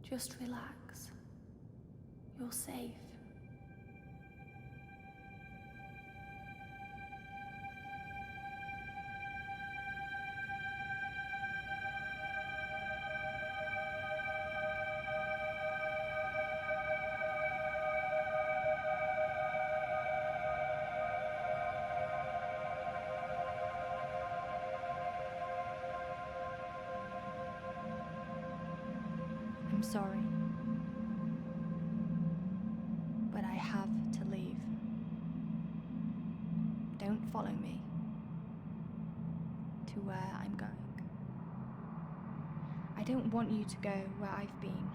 Just relax. You're safe. I'm sorry, but I have to leave. Don't follow me to where I'm going. I don't want you to go where I've been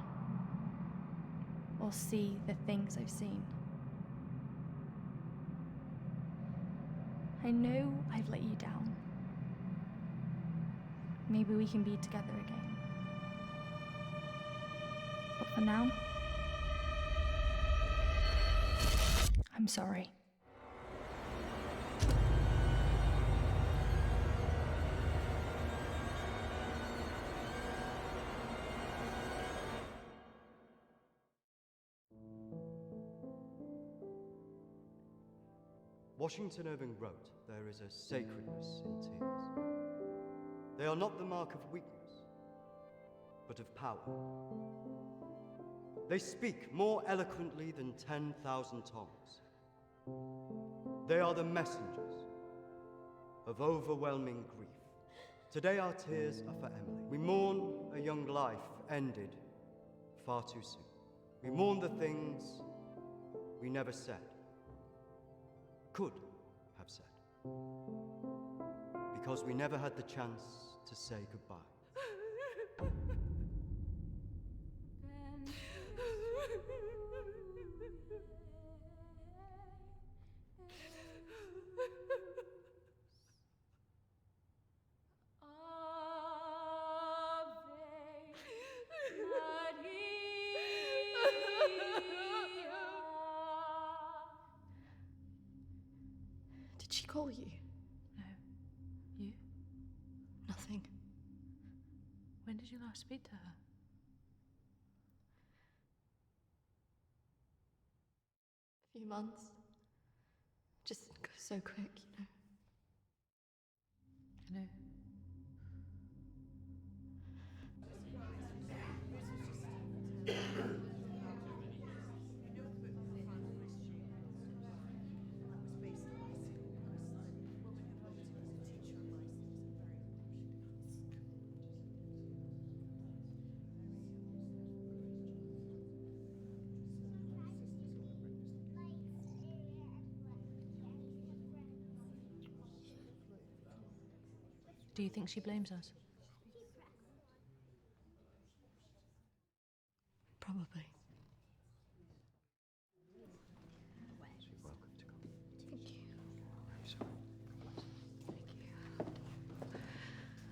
or see the things I've seen. I know I've let you down. Maybe we can be together again. But for now, I'm sorry. Washington Irving wrote, "There is a sacredness in tears. They are not the mark of weakness, but of power. They speak more eloquently than 10,000 tongues. They are the messengers of overwhelming grief. Today our tears are for Emily. We mourn a young life ended far too soon. We mourn the things we never said, could have said, because we never had the chance to say goodbye. Did she call you? No. You? Nothing. When did you last speak to her? A few months. Just goes so quick, you know. I know. Do you think she blames us? Probably. She's welcome to come. Thank you. I'm sorry. Thank you.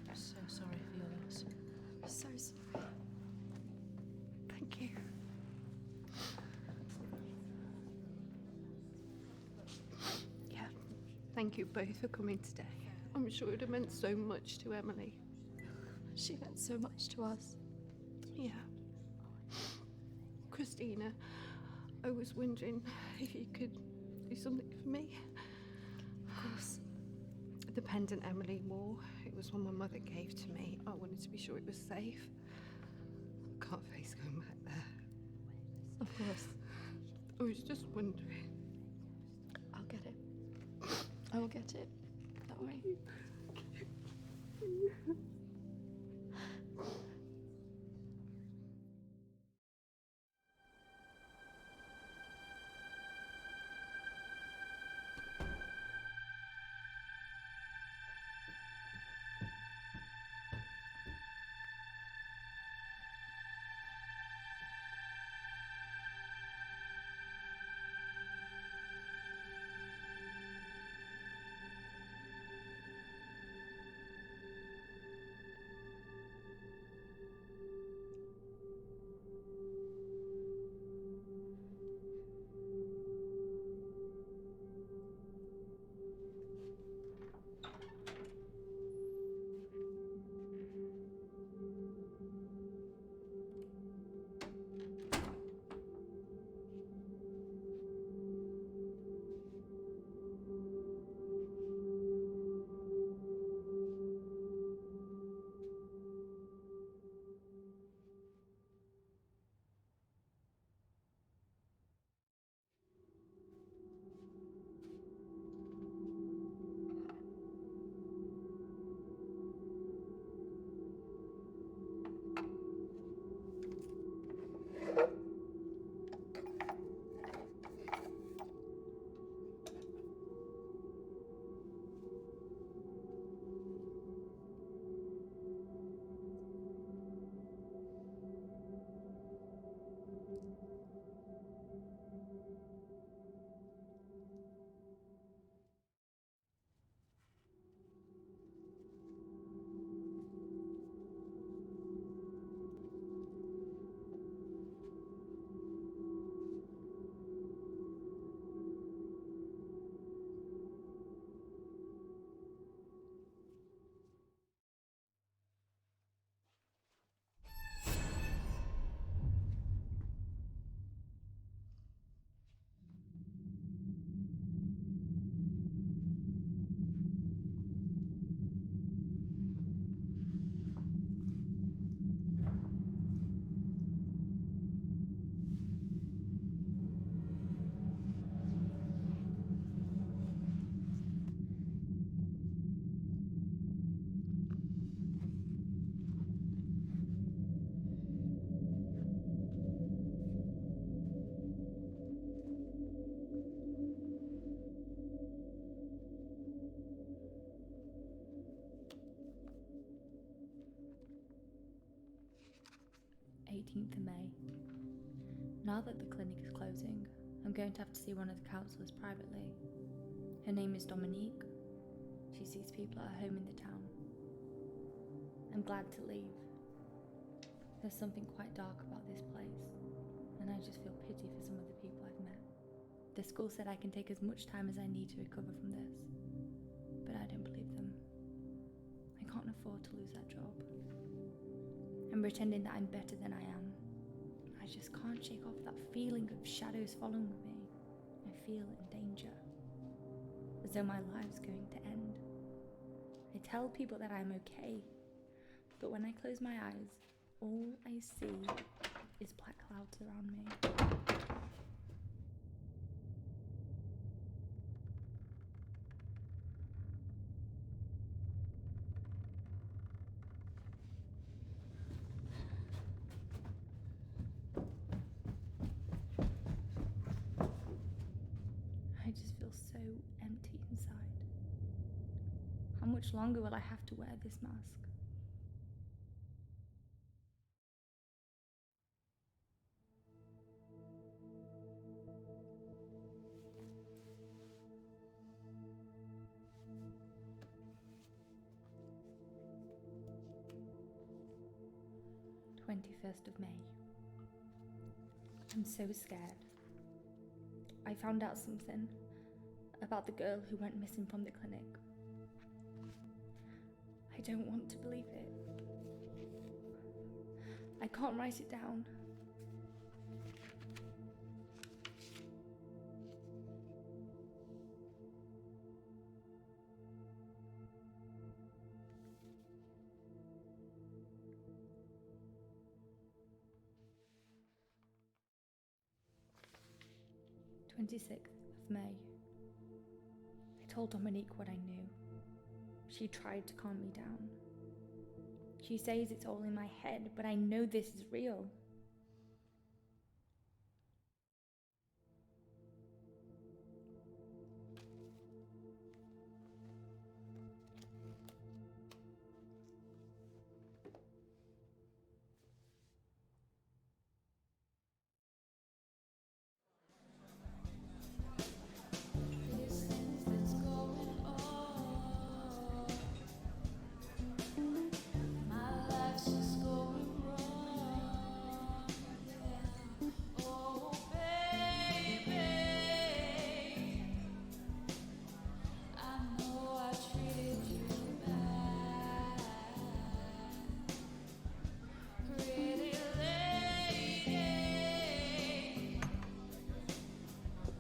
I'm so sorry for your loss. I'm so sorry. Thank you. Yeah. Thank you both for coming today. I'm sure it would have meant so much to Emily. She meant so much to us. Yeah. Kristina, I was wondering if you could do something for me. Of course. The pendant Emily wore, it was one my mother gave to me. I wanted to be sure it was safe. I can't face going back there. Of course. I was just wondering. I'll get it. I will get it. Don't worry. 18th of May. Now that the clinic is closing, I'm going to have to see one of the counsellors privately. Her name is Dominique. She sees people at her home in the town. I'm glad to leave. There's something quite dark about this place, and I just feel pity for some of the people I've met. The school said I can take as much time as I need to recover from this, but I don't believe them. I can't afford to lose that job. I'm pretending that I'm better than I am. I just can't shake off that feeling of shadows following me. I feel in danger, as though my life's going to end. I tell people that I'm okay, but when I close my eyes, all I see is black clouds around me. I just feel so empty inside. How much longer will I have to wear this mask? of May. I'm so scared. I found out something about the girl who went missing from the clinic. I don't want to believe it. I can't write it down. May. I told Dominique what I knew. She tried to calm me down. She says it's all in my head, but I know this is real.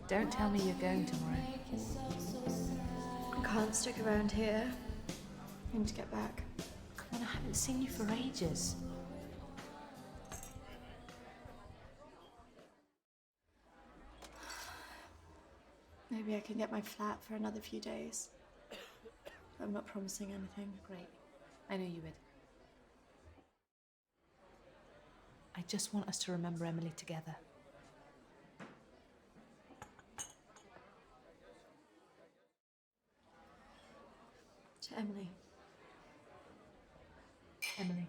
Don't tell me you're going tomorrow. I can't stick around here. I need to get back. Come on, I haven't seen you for ages. Maybe I can get my flat for another few days. I'm not promising anything. Great. I knew you would. I just want us to remember Emily together. To Emily. Emily.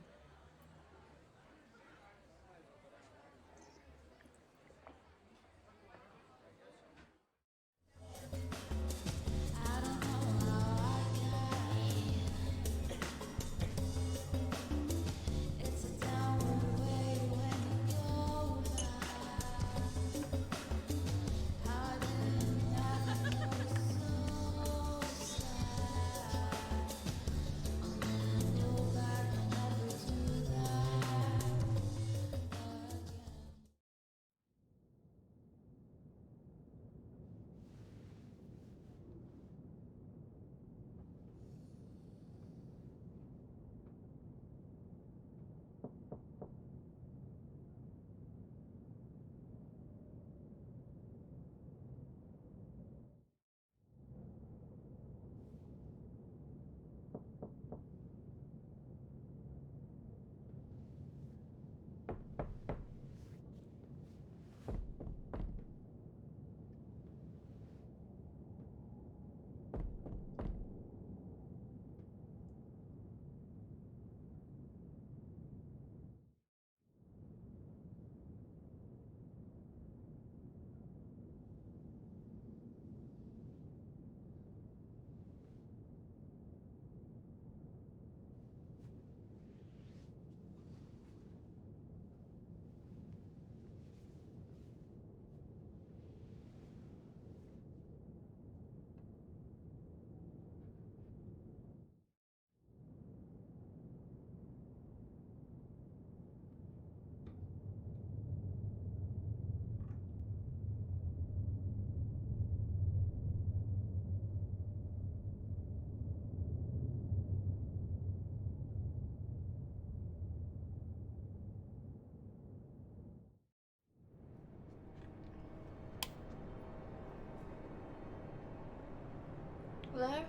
Hello?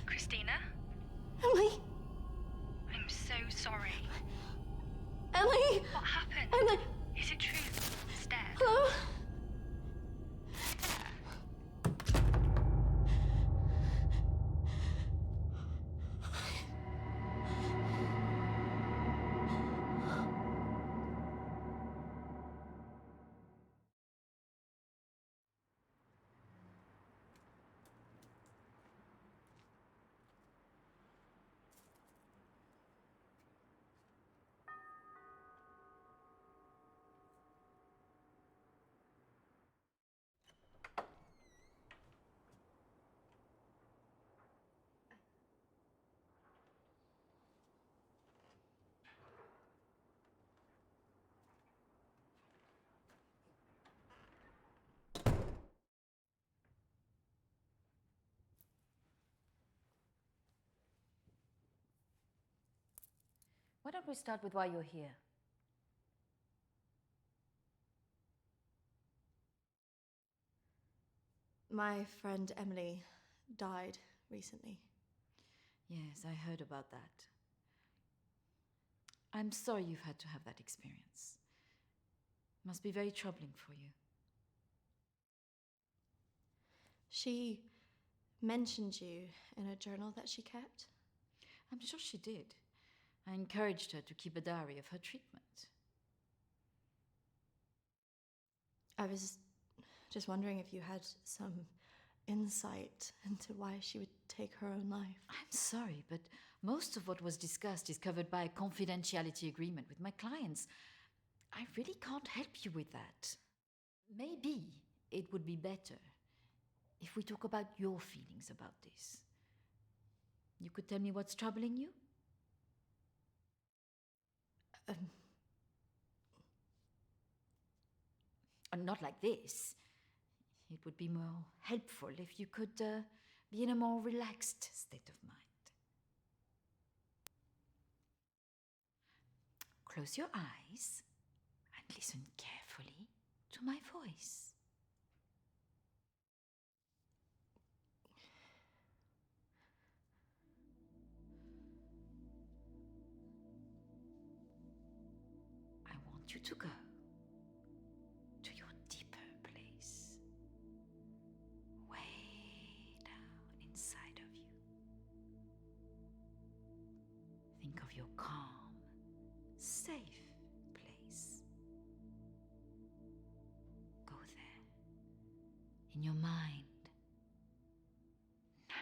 Kristina? Emily! I'm so sorry. Emily! What happened? Emily! Is it true? It's dead. Hello? Why don't we start with why you're here? My friend Emily died recently. Yes, I heard about that. I'm sorry you've had to have that experience. Must be very troubling for you. She mentioned you in a journal that she kept. I'm sure she did. I encouraged her to keep a diary of her treatment. I was just wondering if you had some insight into why she would take her own life. I'm sorry, but most of what was discussed is covered by a confidentiality agreement with my clients. I really can't help you with that. Maybe it would be better if we talk about your feelings about this. You could tell me what's troubling you? Not like this. It would be more helpful if you could be in a more relaxed state of mind. Close your eyes and listen carefully to my voice. I want you to go to your deeper place, way down inside of you. Think of your calm, safe place. Go there, in your mind, now.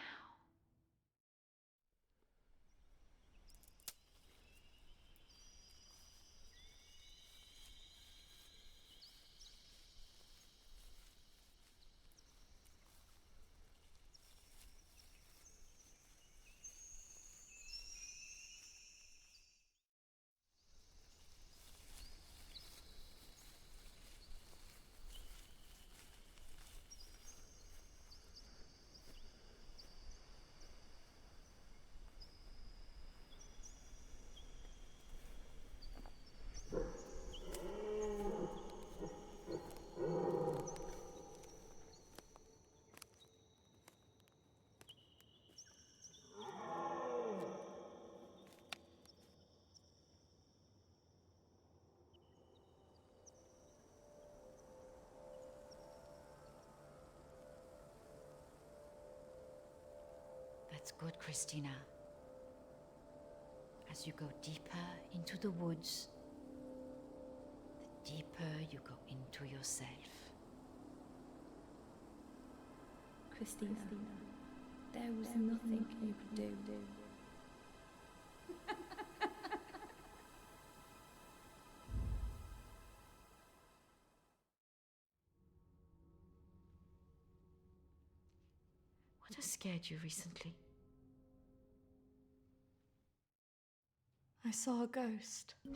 That's good, Kristina. As you go deeper into the woods, the deeper you go into yourself. Kristina, There was nothing you could do. What has scared you recently? I saw a ghost. Do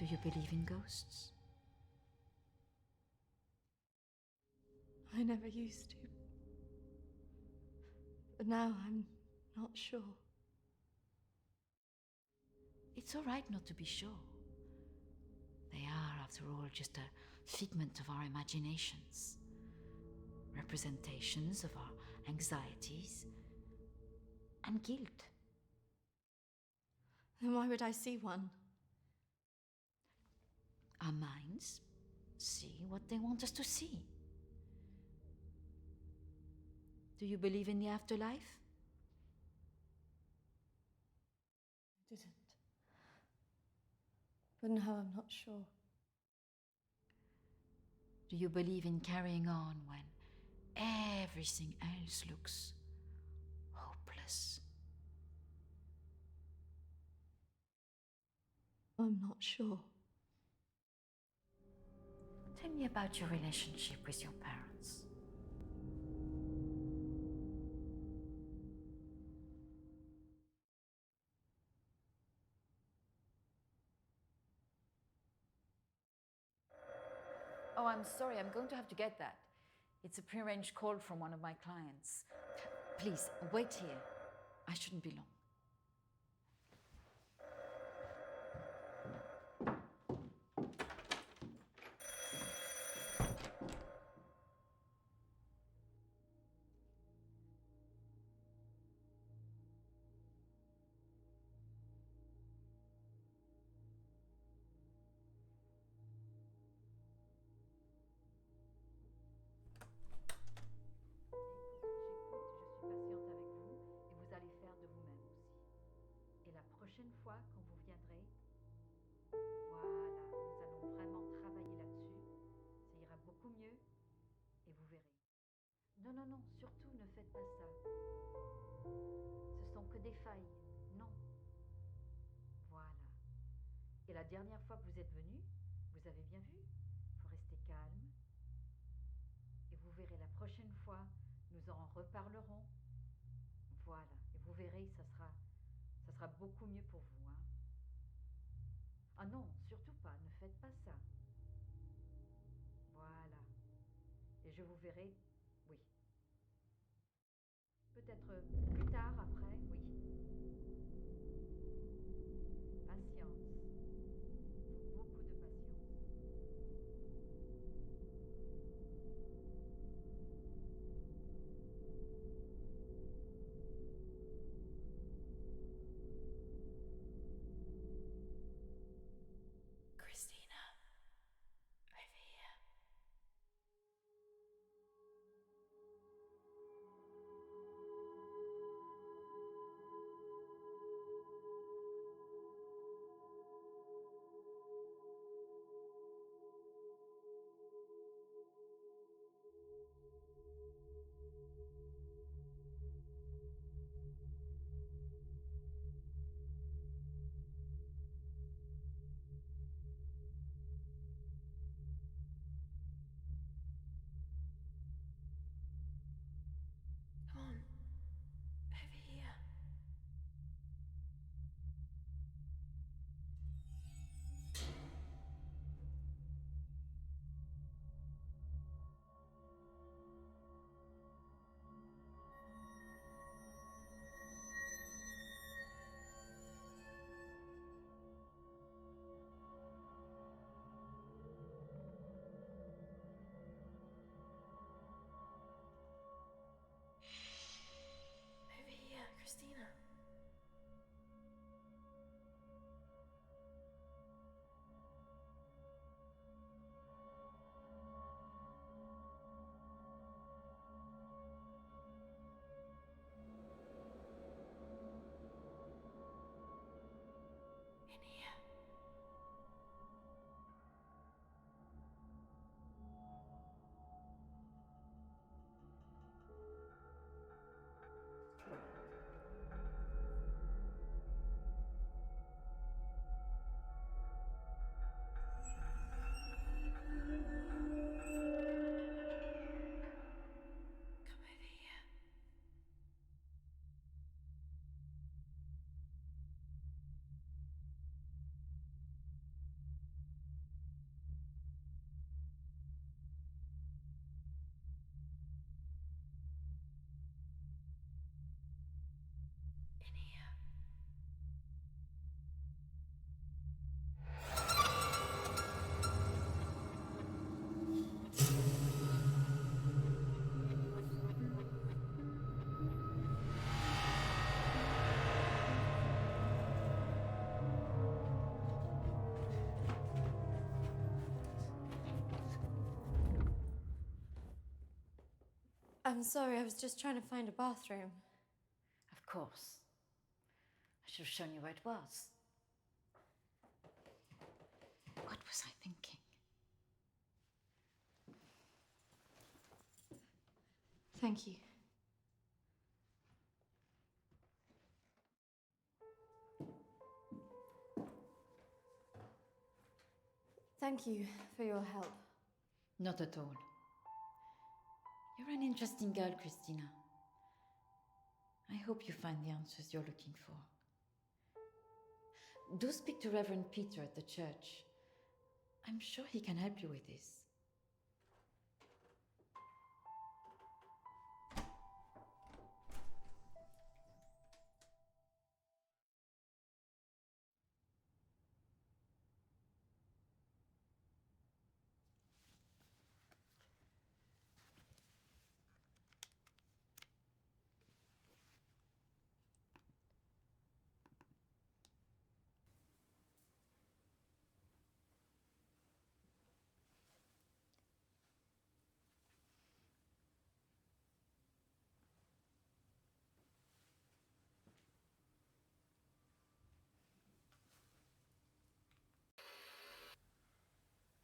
you believe in ghosts? I never used to. But now I'm not sure. It's all right not to be sure. They are, after all, just a figment of our imaginations, representations of our anxieties and guilt. Then why would I see one? Our minds see what they want us to see. Do you believe in the afterlife? I didn't. But now I'm not sure. Do you believe in carrying on when everything else looks hopeless? I'm not sure. Tell me about your relationship with your parents. Oh, I'm sorry, I'm going to have to get that. It's a prearranged call from one of my clients. Please, wait here. I shouldn't be long. Prochaine fois, quand vous viendrez, voilà, nous allons vraiment travailler là-dessus. Ça ira beaucoup mieux et vous verrez. Non, non, non, surtout ne faites pas ça. Ce sont que des failles. Non. Voilà. Et la dernière fois que vous êtes venu, vous avez bien vu. Il faut rester calme. Et vous verrez la prochaine fois, nous en reparlerons. Voilà. Et vous verrez, ça sera beaucoup mieux pour vous. Hein. Ah non, surtout pas, ne faites pas ça. Voilà. Et je vous verrai, oui. Peut-être plus tard, après, oui. Patience. Il faut beaucoup de patience. Kristina, over here. I'm sorry, I was just trying to find a bathroom. Of course. I should have shown you where it was. What was I thinking? Thank you. Thank you for your help. Not at all. You're an interesting girl, Kristina. I hope you find the answers you're looking for. Do speak to Reverend Peter at the church. I'm sure he can help you with this.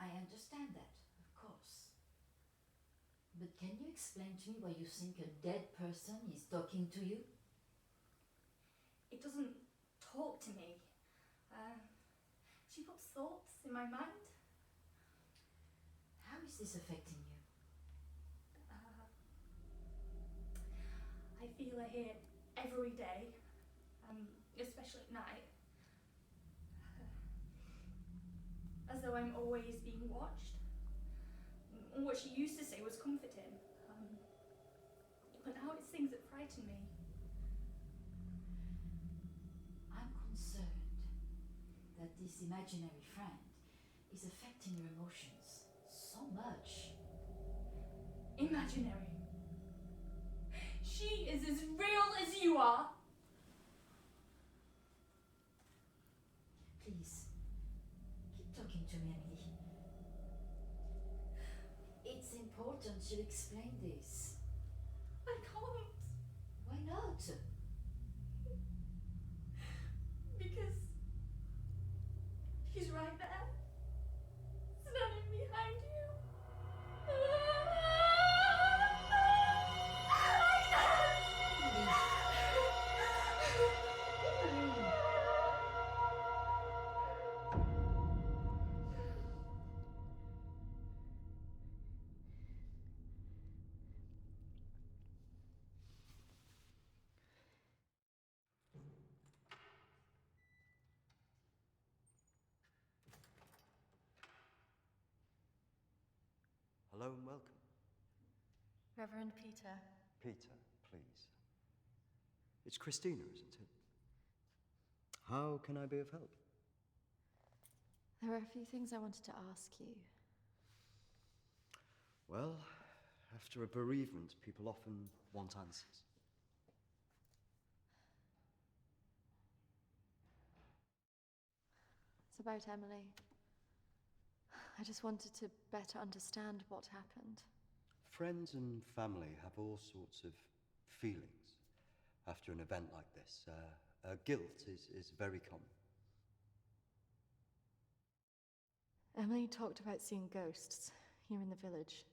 I understand that, of course. But can you explain to me why you think a dead person is talking to you? It doesn't talk to me. She puts thoughts in my mind. How is this affecting you? I feel her here every day, especially at night. As though I'm always being watched. What she used to say was comforting. But now it's things that frighten me. I'm concerned that this imaginary friend is affecting your emotions so much. Imaginary. She is as real as you are. Please, keep talking to me, Emily. It's important you explain this. I can't. Why not? Because she's right there. Standing behind you. Hello and welcome. Reverend Peter. Peter, please. It's Kristina, isn't it? How can I be of help? There are a few things I wanted to ask you. Well, after a bereavement, people often want answers. It's about Emily. I just wanted to better understand what happened. Friends and family have all sorts of feelings after an event like this. Guilt is very common. Emily talked about seeing ghosts here in the village.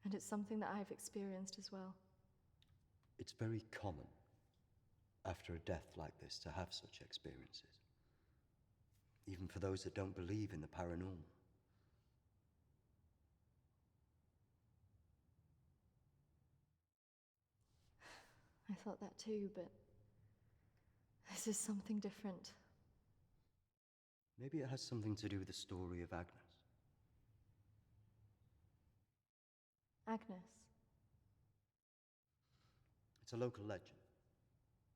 And it's something that I've experienced as well. It's very common after a death like this to have such experiences, even for those that don't believe in the paranormal. I thought that too, but this is something different. Maybe it has something to do with the story of Agnes. Agnes. It's a local legend.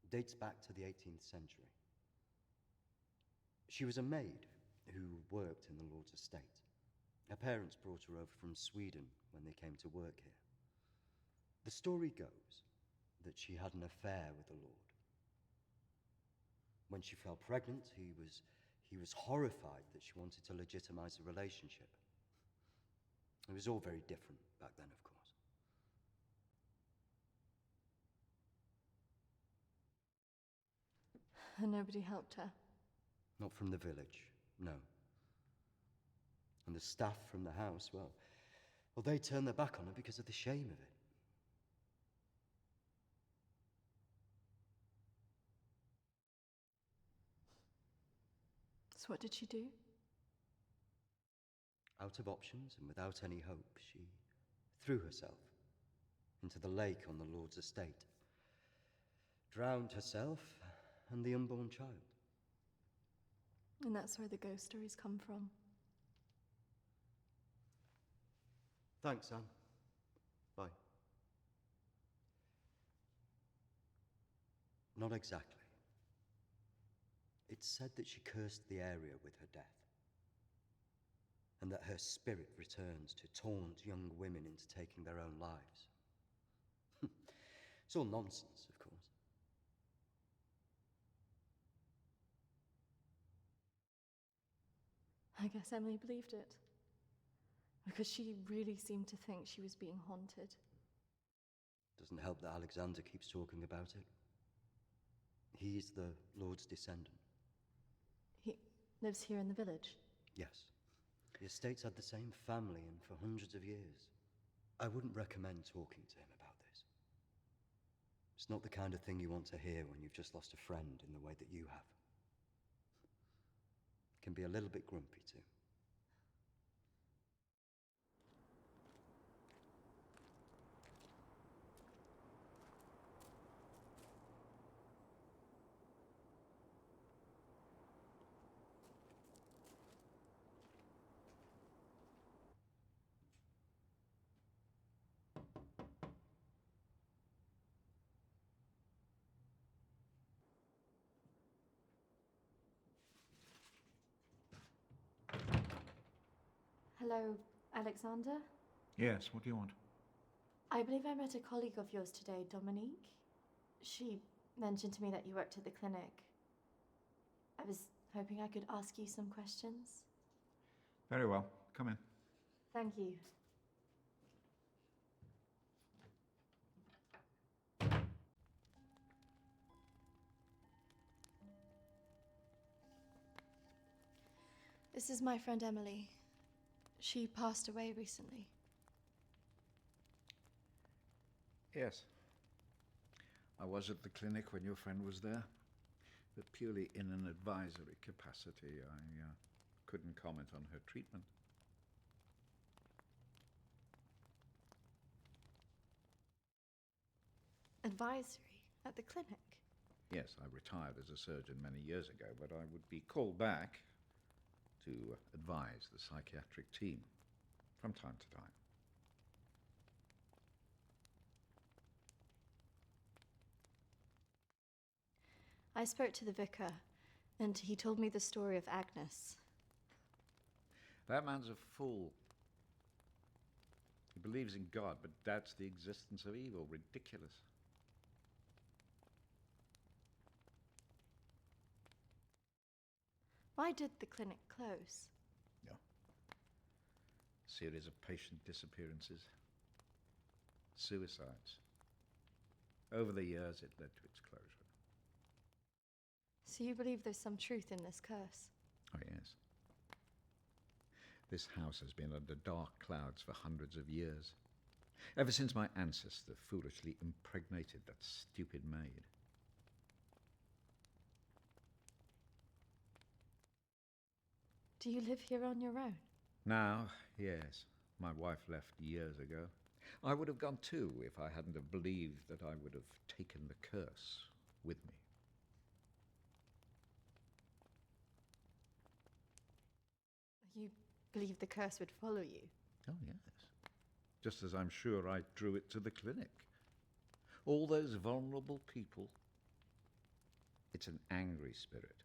It dates back to the 18th century. She was a maid who worked in the Lord's estate. Her parents brought her over from Sweden when they came to work here. The story goes that she had an affair with the Lord. When she fell pregnant, he was horrified that she wanted to legitimize the relationship. It was all very different back then, of course. And nobody helped her? Not from the village, no. And the staff from the house, well, they turned their back on her because of the shame of it. So what did she do? Out of options and without any hope, she threw herself into the lake on the Lord's estate, drowned herself and the unborn child. And that's where the ghost stories come from. Thanks, Anne. Bye. Not exactly. It's said that she cursed the area with her death, and that her spirit returns to taunt young women into taking their own lives. It's all nonsense, of course. I guess Emily believed it. Because she really seemed to think she was being haunted. Doesn't help that Alexander keeps talking about it. He's the Lord's descendant. He lives here in the village? Yes. The estate's had the same family and for hundreds of years. I wouldn't recommend talking to him about this. It's not the kind of thing you want to hear when you've just lost a friend in the way that you have. Can be a little bit grumpy too. Hello, Alexander? Yes, what do you want? I believe I met a colleague of yours today, Dominique. She mentioned to me that you worked at the clinic. I was hoping I could ask you some questions. Very well, come in. Thank you. This is my friend Emily. She passed away recently. Yes. I was at the clinic when your friend was there, but purely in an advisory capacity. I couldn't comment on her treatment. Advisory? At the clinic? Yes, I retired as a surgeon many years ago, but I would be called back to advise the psychiatric team from time to time. I spoke to the vicar, and he told me the story of Agnes. That man's a fool. He believes in God, but doubts the existence of evil. Ridiculous. Why did the clinic close? No. Series of patient disappearances. Suicides. Over the years, it led to its closure. So you believe there's some truth in this curse? Oh, yes. This house has been under dark clouds for hundreds of years. Ever since my ancestor foolishly impregnated that stupid maid. Do you live here on your own? Now, yes. My wife left years ago. I would have gone too if I hadn't have believed that I would have taken the curse with me. You believe the curse would follow you? Oh, yes. Just as I'm sure I drew it to the clinic. All those vulnerable people. It's an angry spirit.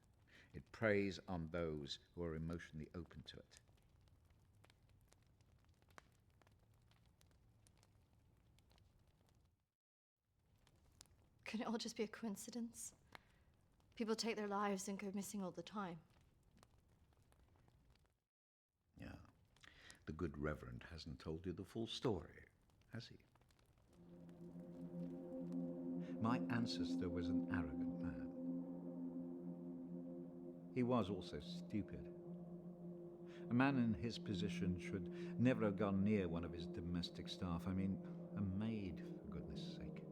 It preys on those who are emotionally open to it. Could it all just be a coincidence? People take their lives and go missing all the time. Yeah. The good Reverend hasn't told you the full story, has he? My ancestor was an arrogant man. He was also stupid. A man in his position should never have gone near one of his domestic staff. I mean, a maid, for goodness sake.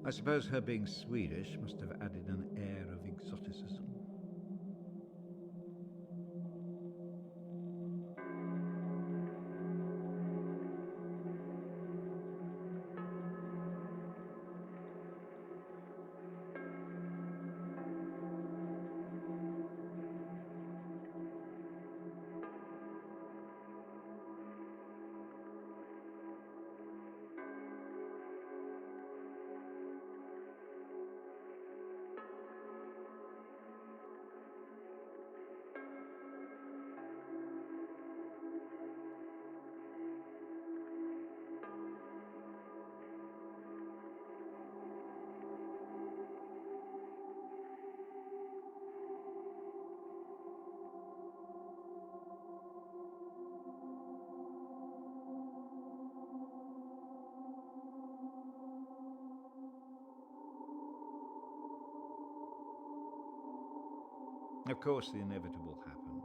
I suppose her being Swedish must have added an air of exoticism. Of course, the inevitable happened.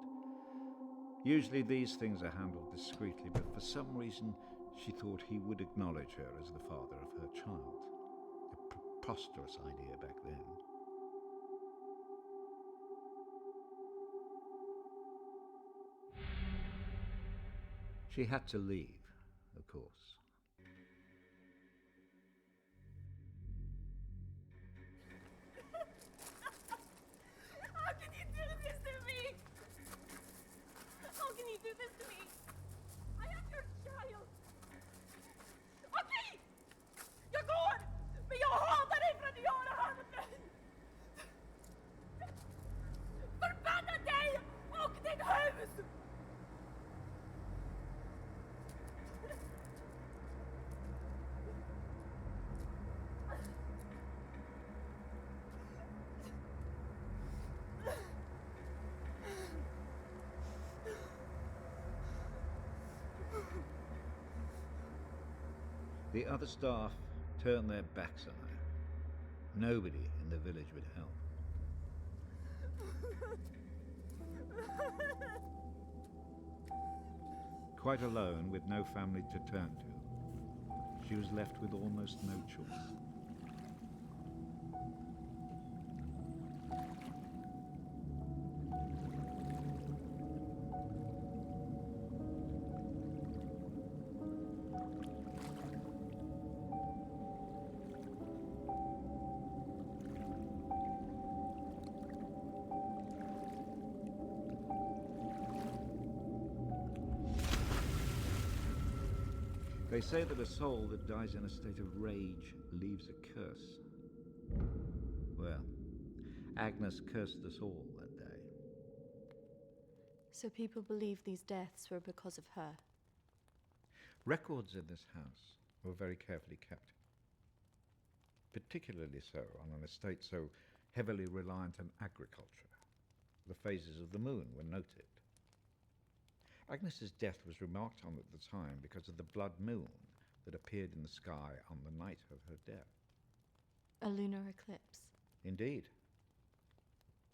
Usually these things are handled discreetly, but for some reason she thought he would acknowledge her as the father of her child. A preposterous idea back then. She had to leave, of course. How can you do this to me? How can you do this to me? I am your child. Okej! Jag går! Men jag hatar dig för att du gör det här mot mig! Förbanna dig och ditt hus! The other staff turned their backs on her. Nobody in the village would help. Quite alone, with no family to turn to, she was left with almost no choice. They say that a soul that dies in a state of rage leaves a curse. Well, Agnes cursed us all that day. So people believe these deaths were because of her. Records in this house were very carefully kept. Particularly so on an estate so heavily reliant on agriculture. The phases of the moon were noted. Agnes's death was remarked on at the time because of the blood moon that appeared in the sky on the night of her death. A lunar eclipse. Indeed.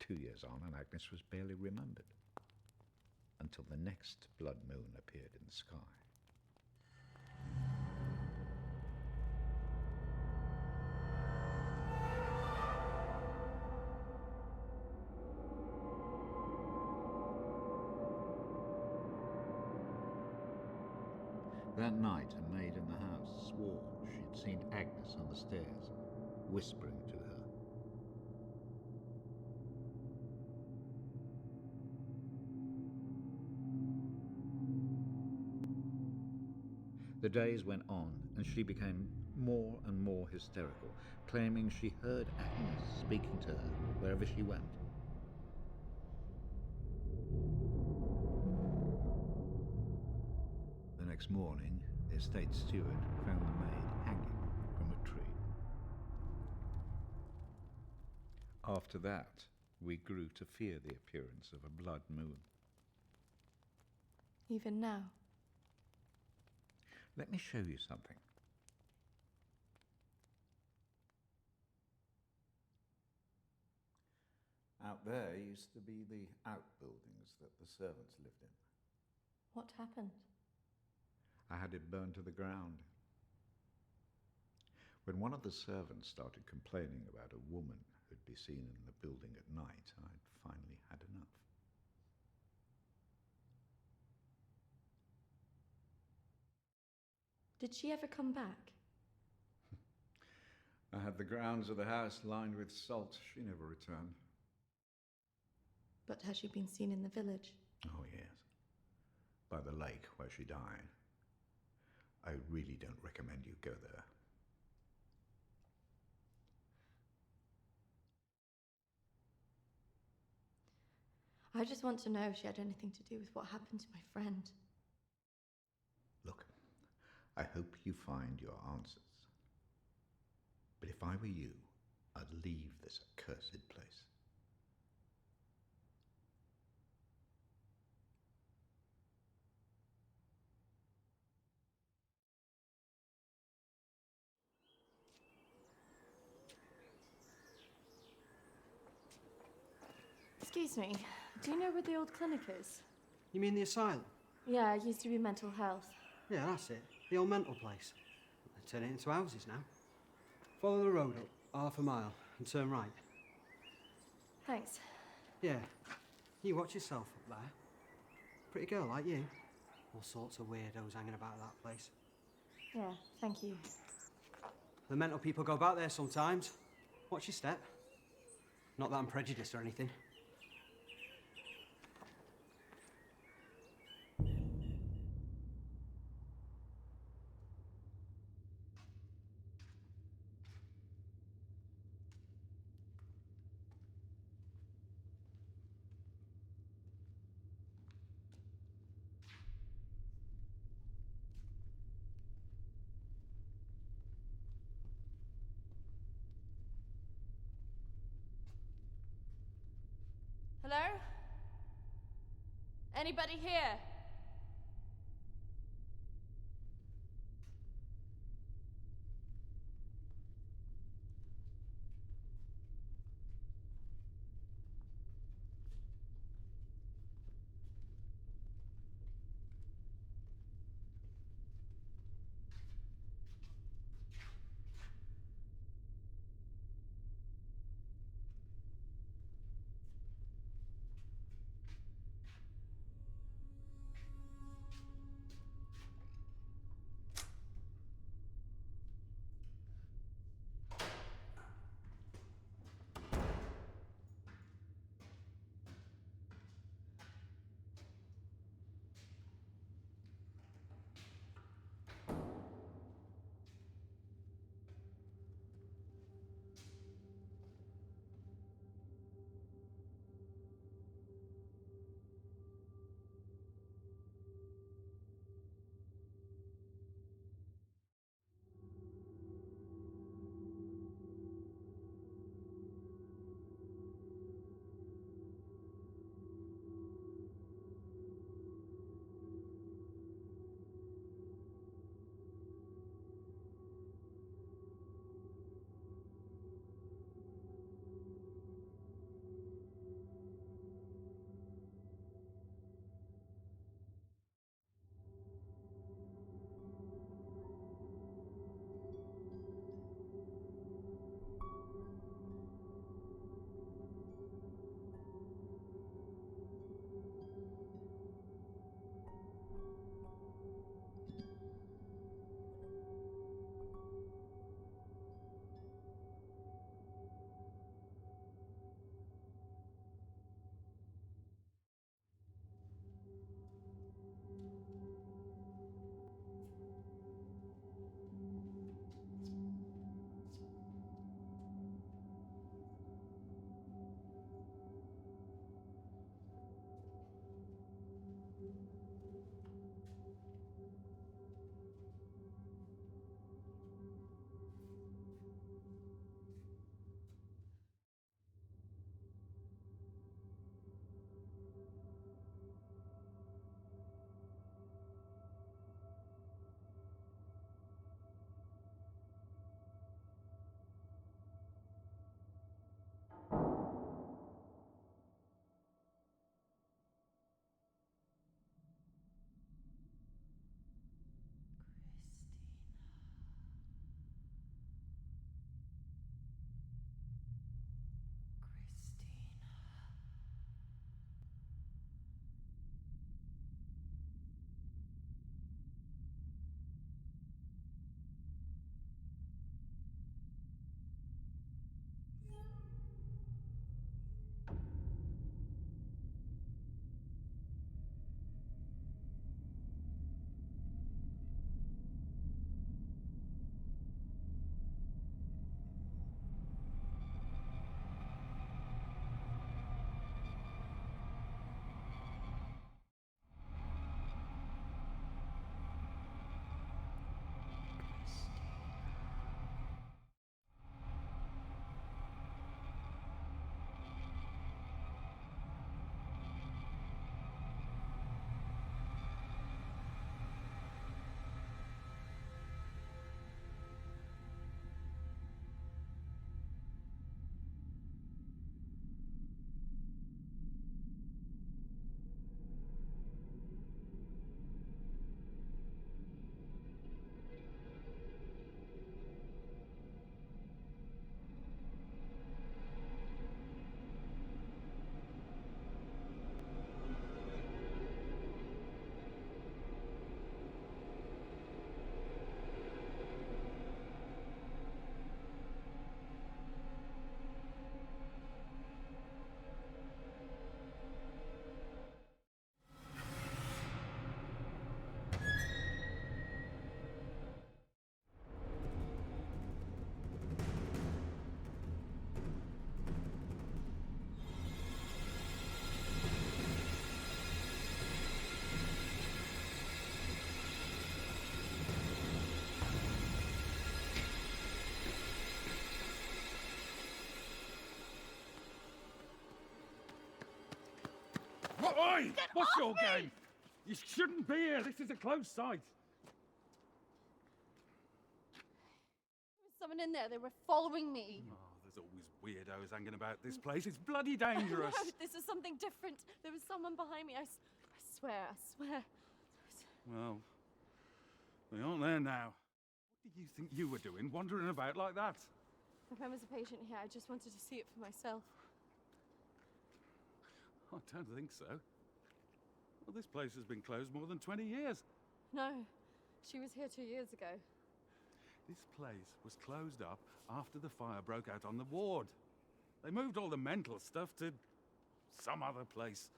2 years on, and Agnes was barely remembered until the next blood moon appeared in the sky. That night, a maid in the house swore she'd seen Agnes on the stairs, whispering to her. The days went on, and she became more and more hysterical, claiming she heard Agnes speaking to her wherever she went. The next morning, the estate steward found the maid hanging from a tree. After that, we grew to fear the appearance of a blood moon. Even now. Let me show you something. out there used to be the outbuildings that the servants lived in. What happened? I had it burned to the ground. When one of the servants started complaining about a woman who'd be seen in the building at night, I'd finally had enough. Did she ever come back? I had the grounds of the house lined with salt. She never returned. But has she been seen in the village? Oh, yes. By the lake where she died. I really don't recommend you go there. I just want to know if she had anything to do with what happened to my friend. Look, I hope you find your answers. But if I were you, I'd leave this accursed place. Excuse me, do you know where the old clinic is? You mean the asylum? Yeah, it used to be mental health. Yeah, that's it. The old mental place. They're turning it into houses now. Follow the road up half a mile and turn right. Thanks. Yeah. You watch yourself up there. Pretty girl like you. All sorts of weirdos hanging about that place. Yeah, thank you. The mental people go back there sometimes. Watch your step. Not that I'm prejudiced or anything. Hello? Anybody here? Oi! Get What's off your me! game? You shouldn't be here. This is a closed site. There was someone in there. They were following me. Oh, there's always weirdos hanging about this place. It's bloody dangerous. No, this is something different. There was someone behind me. I swear, I swear. Well, they aren't there now. What did you think you were doing, wandering about like that? My friend was a patient here. I just wanted to see it for myself. I don't think so. Well, this place has been closed more than 20 years. No, she was here 2 years ago. This place was closed up after the fire broke out on the ward. They moved all the mental stuff to some other place.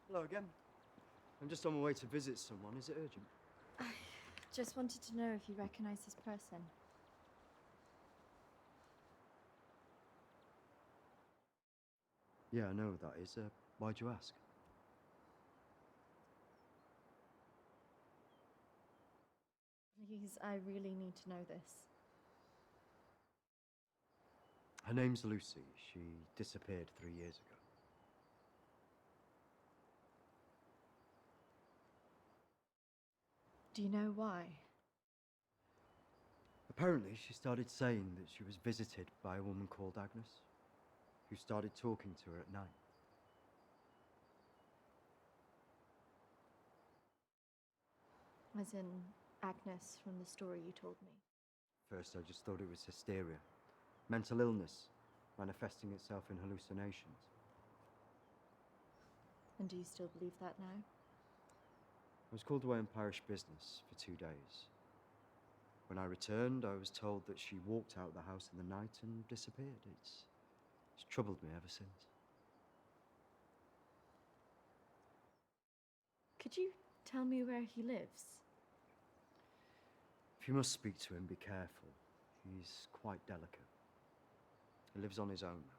Hello again. I'm just on my way to visit someone. Is it urgent? I just wanted to know if you recognize this person. Yeah, I know who that is. Why'd you ask? Please, I really need to know this. Her name's Lucy. She disappeared 3 years ago. Do you know why? Apparently, she started saying that she was visited by a woman called Agnes, who started talking to her at night. As in Agnes from the story you told me. First, I just thought it was hysteria, mental illness, manifesting itself in hallucinations. And do you still believe that now? I was called away on parish business for 2 days. When I returned, I was told that she walked out of the house in the night and disappeared. It's troubled me ever since. Could you tell me where he lives? If you must speak to him, be careful. He's quite delicate. He lives on his own now.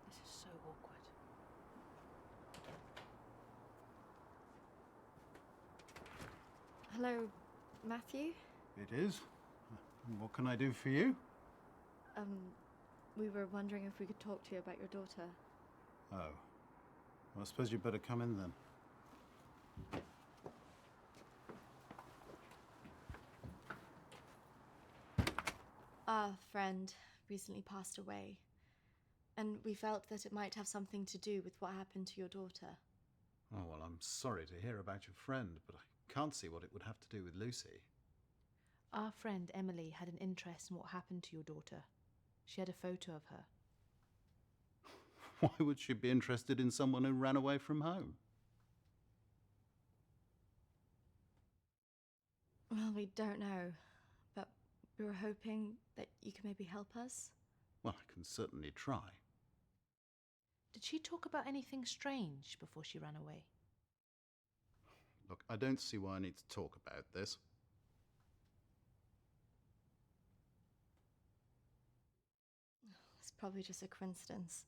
This is so awkward. Hello, Matthew? It is. What can I do for you? We were wondering if we could talk to you about your daughter. Oh. Well, I suppose you'd better come in then. Our friend recently passed away, and we felt that it might have something to do with what happened to your daughter. Oh, well, I'm sorry to hear about your friend, but I can't see what it would have to do with Lucy. Our friend Emily had an interest in what happened to your daughter. She had a photo of her. Why would she be interested in someone who ran away from home? Well, we don't know, but we were hoping that you could maybe help us. Well, I can certainly try. Did she talk about anything strange before she ran away? Look, I don't see why I need to talk about this. It's probably just a coincidence.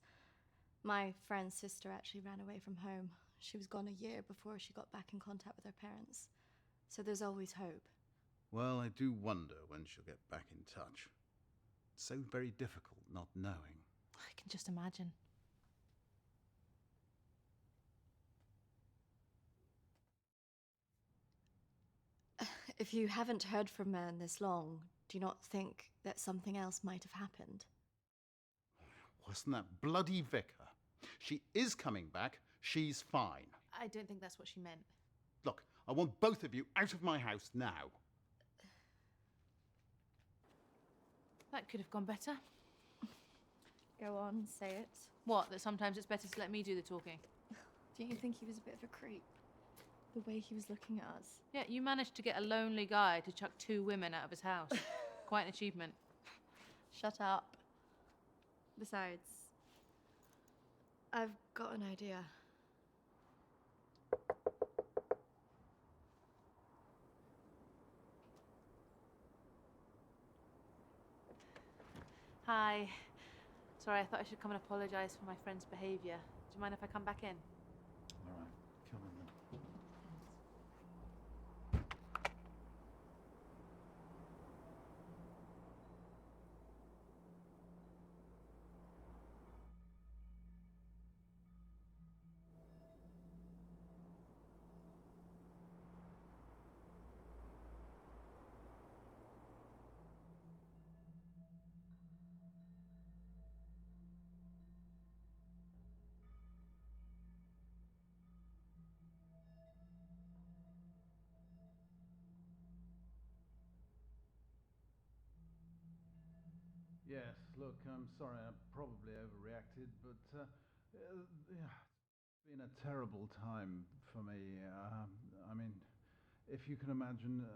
My friend's sister actually ran away from home. She was gone a year before she got back in contact with her parents. So there's always hope. Well, I do wonder when she'll get back in touch. It's so very difficult not knowing. I can just imagine. If you haven't heard from Man this long, do you not think that something else might have happened? Wasn't that bloody vicar? She is coming back. She's fine. I don't think that's what she meant. Look, I want both of you out of my house now. That could have gone better. Go on, say it. What, that sometimes it's better to let me do the talking? Don't you think he was a bit of a creep? The way he was looking at us. Yeah, you managed to get a lonely guy to chuck 2 women out of his house. Quite an achievement. Shut up. Besides, I've got an idea. Hi. Sorry, I thought I should come and apologise for my friend's behaviour. Do you mind if I come back in? All right, come on then. Yes, look, I'm sorry, I probably overreacted, but yeah, it's been a terrible time for me. I mean, if you can imagine,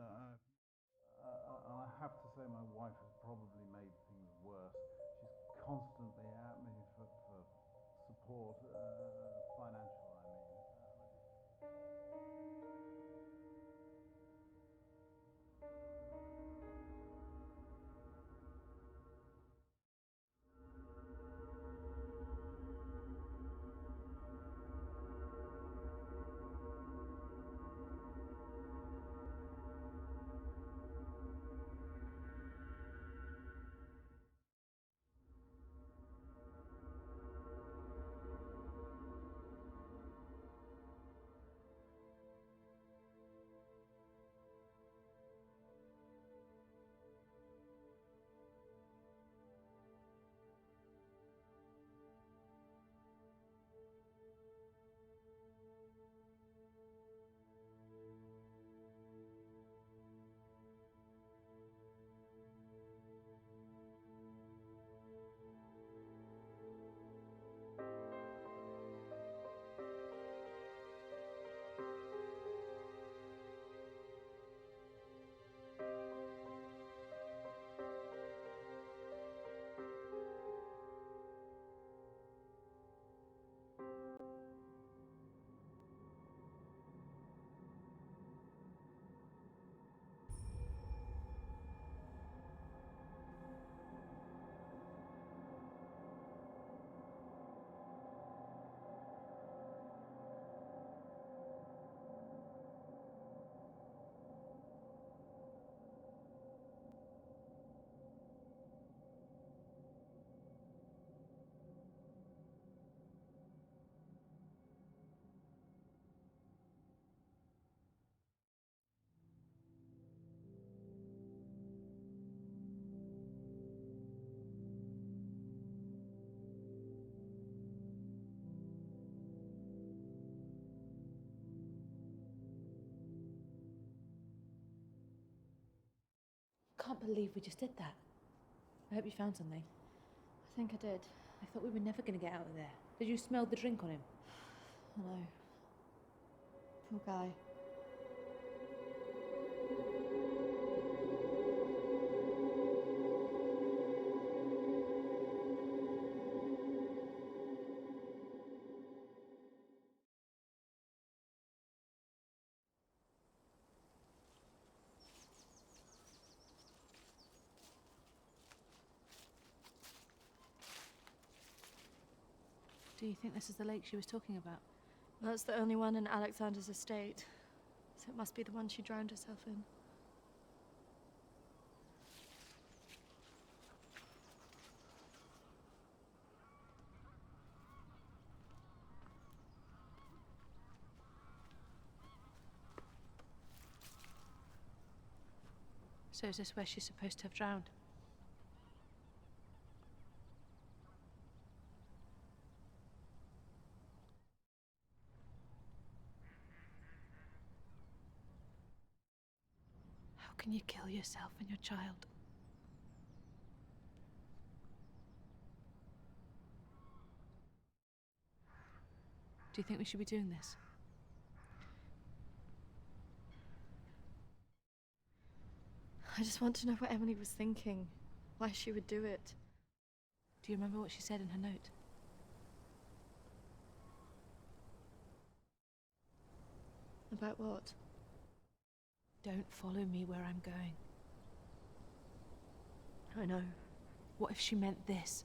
I have to say my wife has probably made things worse. She's constantly at me for support, financial, I mean. Can't believe we just did that. I hope you found something. I think I did. I thought we were never going to get out of there. Did you smell the drink on him? No. Poor guy. Do you think this is the lake she was talking about? That's the only one in Alexander's estate, so it must be the one she drowned herself in. So is this where she's supposed to have drowned? How can you kill yourself and your child? Do you think we should be doing this? I just want to know what Emily was thinking, why she would do it. Do you remember what she said in her note? About what? Don't follow me where I'm going. I know. What if she meant this?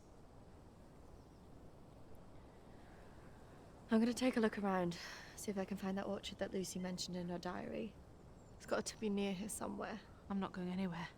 I'm gonna take a look around, see if I can find that orchard that Lucy mentioned in her diary. It's got to be near here somewhere. I'm not going anywhere.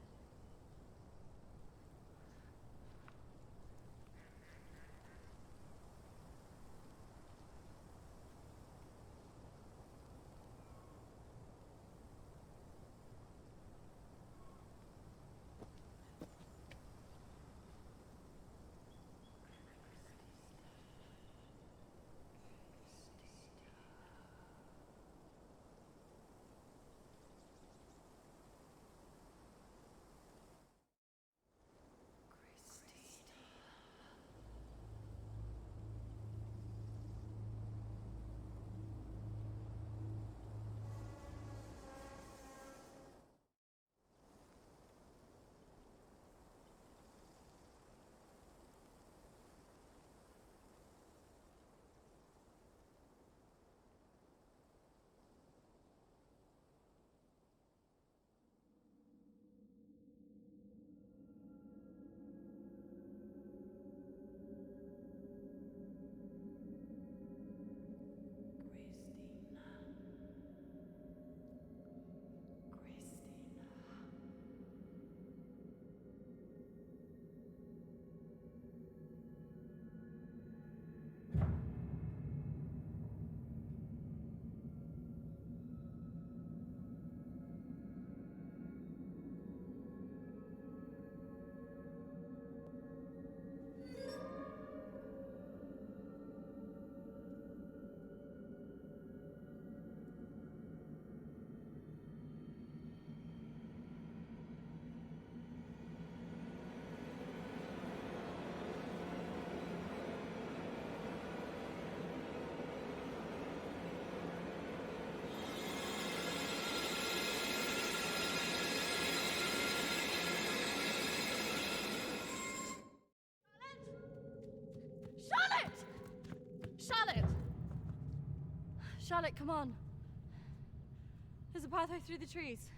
Charlotte! Charlotte, come on. There's a pathway through the trees.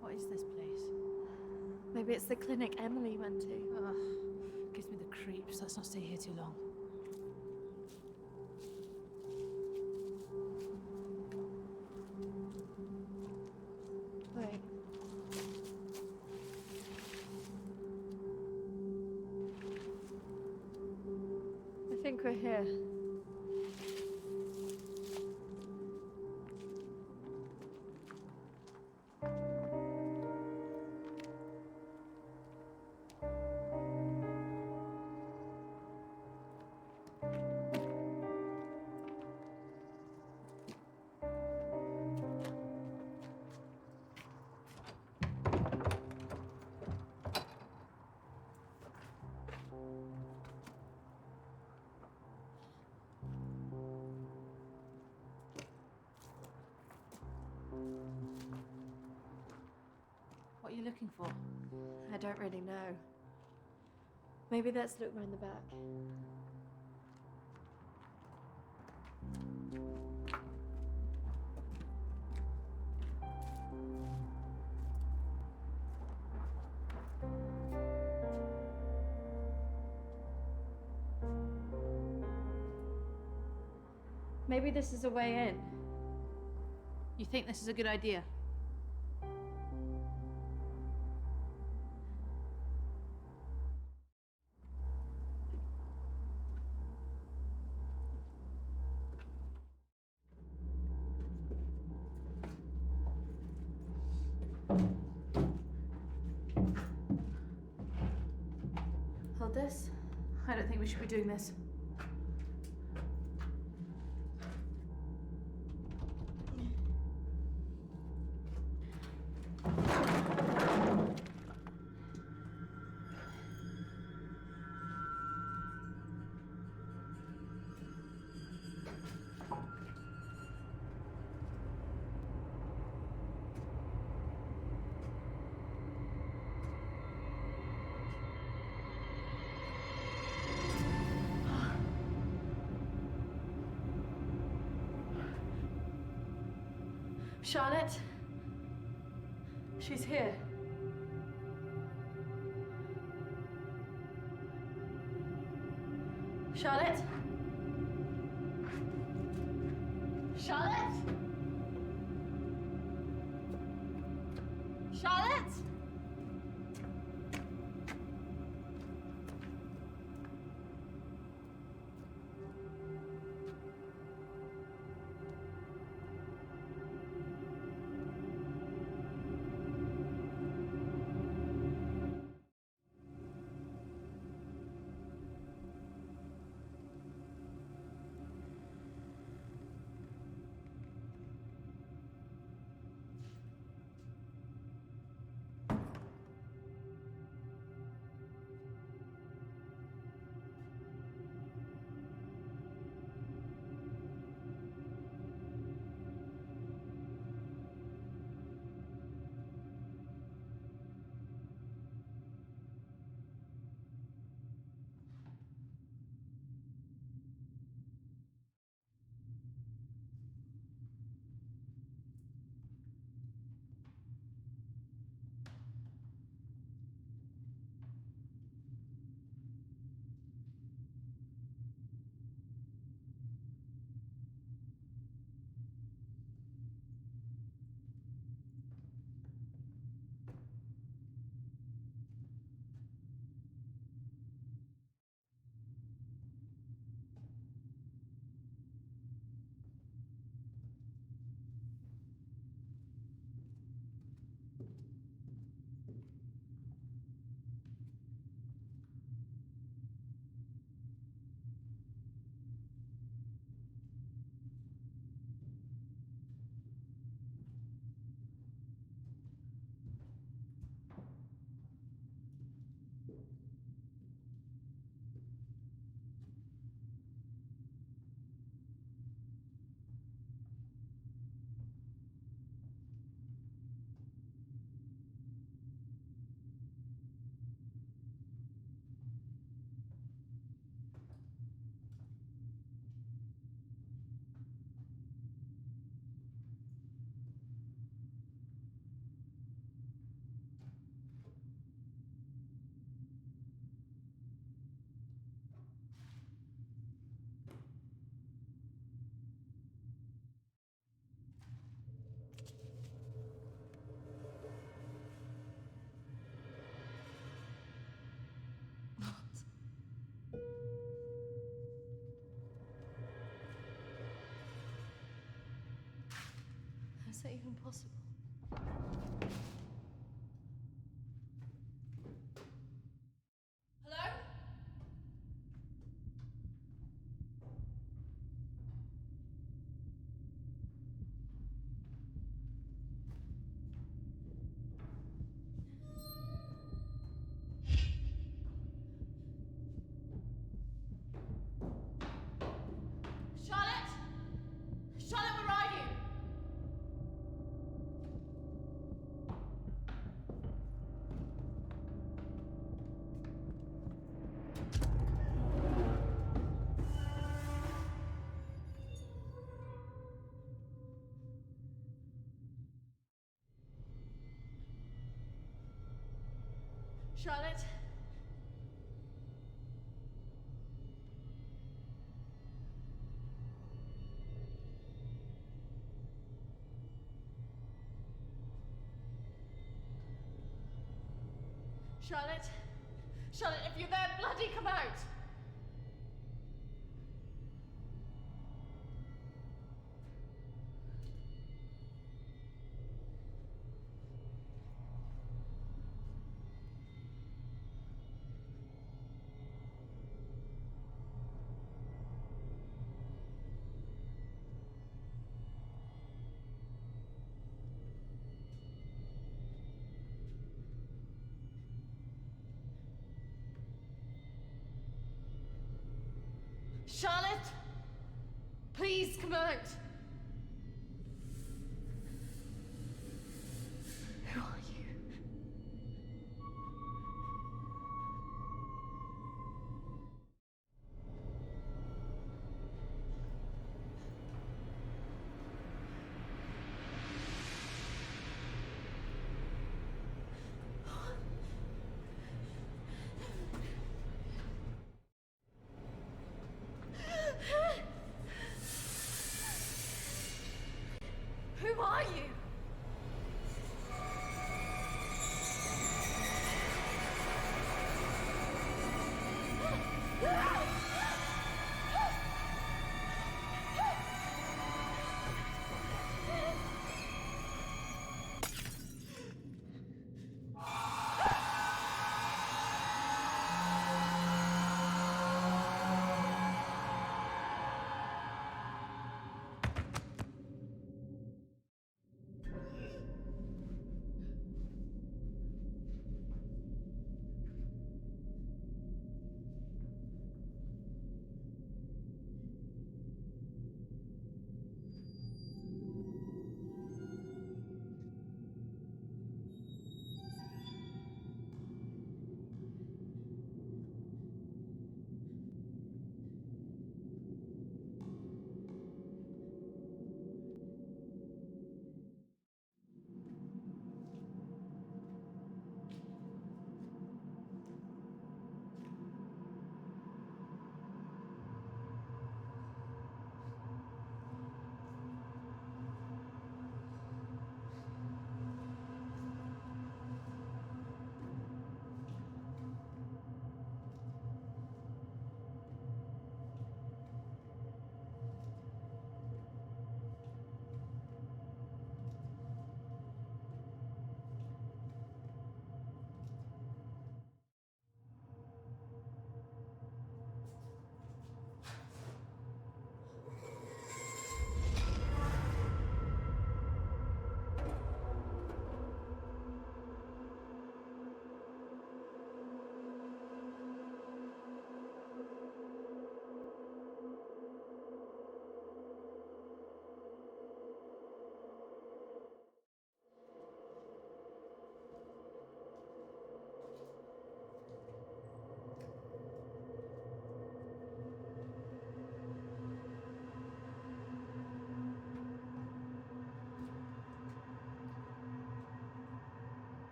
What is this place? Maybe it's the clinic Emily went to. Ugh, gives me the creeps. Let's not stay here too long. Wait. I think we're here. looking for? I don't really know. Maybe let's look round the back. Maybe this is a way in. You think this is a good idea? Hold this. I don't think we should be doing this. Charlotte? She's here. Charlotte? Charlotte? Charlotte? Is that even possible? Hello? Charlotte? Charlotte, where are you? Charlotte? Charlotte? Charlotte, if you're there, bloody come out! Charlotte! Please come out! Who are you? Who are you?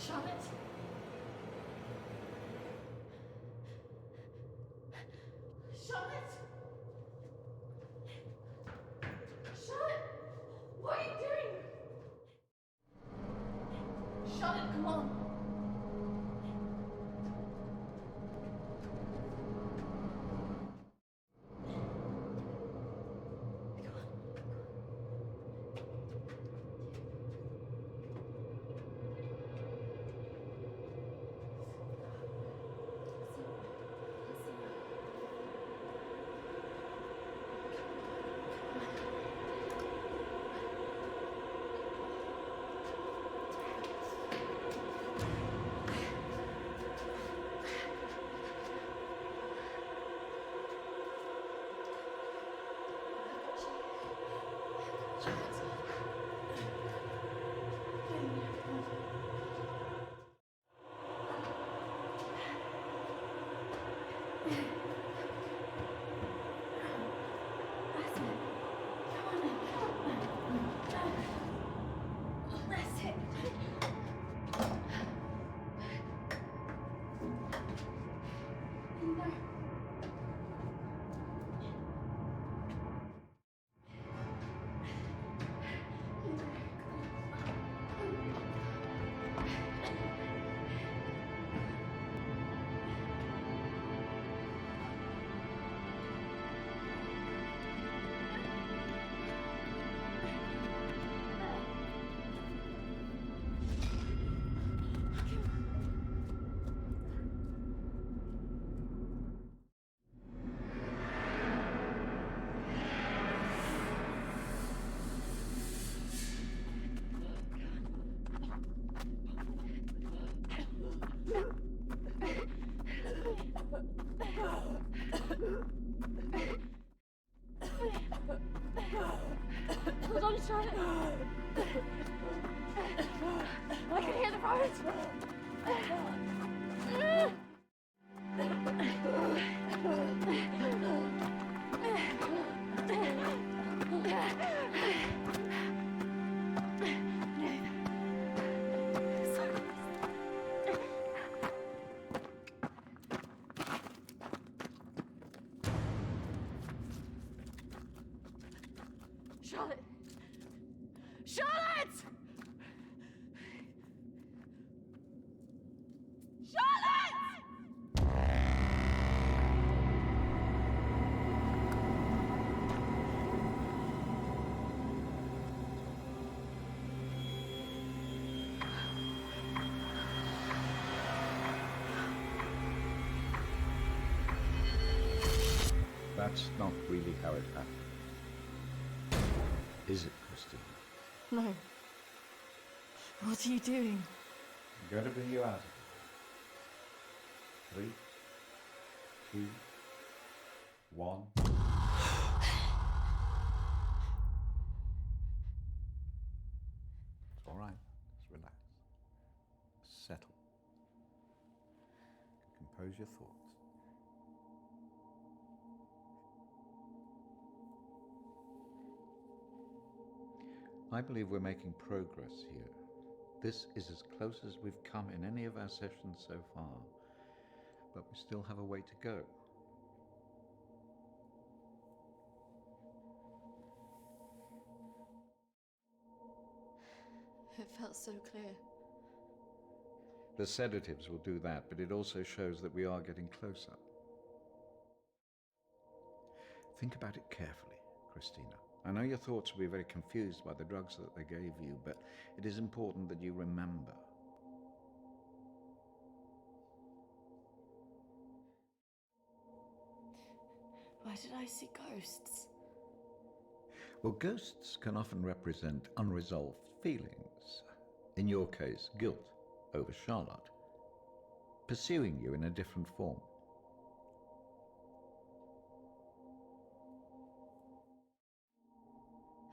Charlotte? Charlotte? Charlotte? What are you doing? Charlotte, come on. I can hear the roads. Charlotte! Charlotte! Charlotte! That's not really how it happened. Is it, Kristina? No. What are you doing? I'm going to bring you out of here. 3, 2, 1. It's all right. Just relax. Settle. Compose your thoughts. I believe we're making progress here. This is as close as we've come in any of our sessions so far, but we still have a way to go. It felt so clear. The sedatives will do that, but it also shows that we are getting closer. Think about it carefully, Kristina. I know your thoughts will be very confused by the drugs that they gave you, but it is important that you remember. Why did I see ghosts? Well, ghosts can often represent unresolved feelings. In your case, guilt over Charlotte, pursuing you in a different form.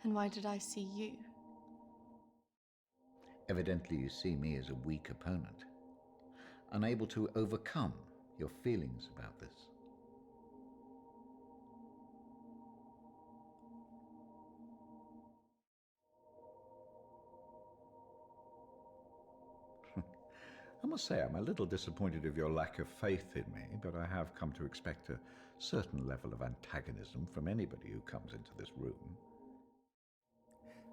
And why did I see you? Evidently, you see me as a weak opponent, unable to overcome your feelings about this. I must say, I'm a little disappointed of your lack of faith in me, but I have come to expect a certain level of antagonism from anybody who comes into this room.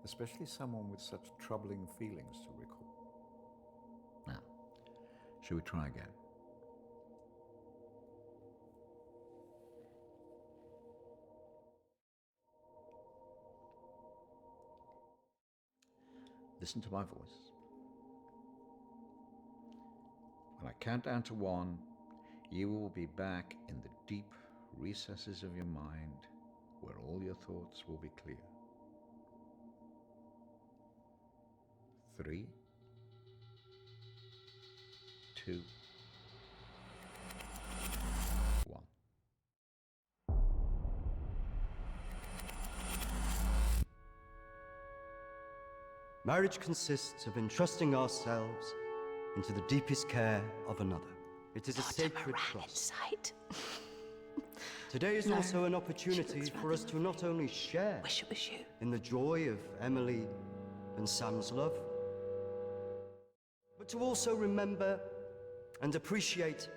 Especially someone with such troubling feelings to recall. Now, shall we try again? Listen to my voice. When I count down to 1, you will be back in the deep recesses of your mind where all your thoughts will be clear. 3, 2, 1. Marriage consists of entrusting ourselves into the deepest care of another. It is a sacred trust. Today is also an opportunity for us to not only share in the joy of Emily and Sam's love, but to also remember and appreciate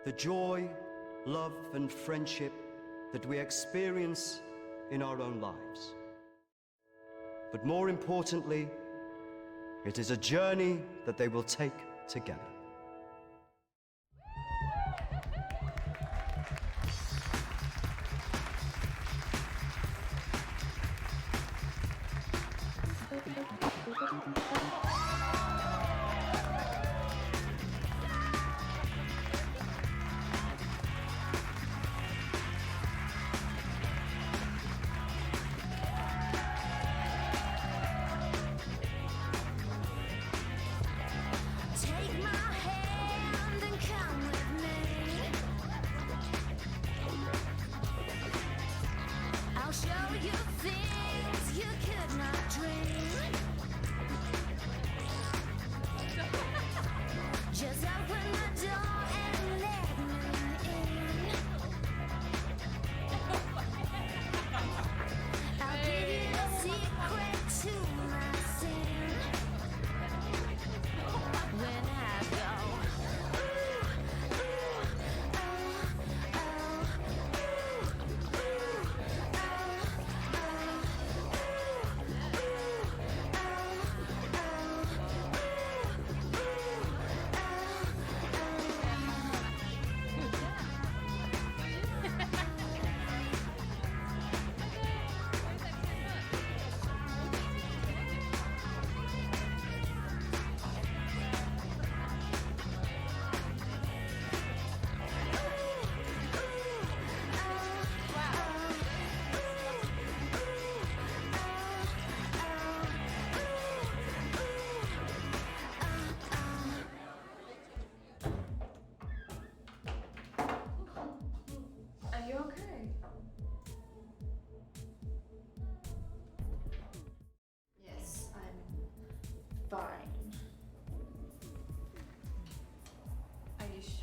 the joy, love, and friendship that we experience in our own lives. But more importantly, it is a journey that they will take together. Take my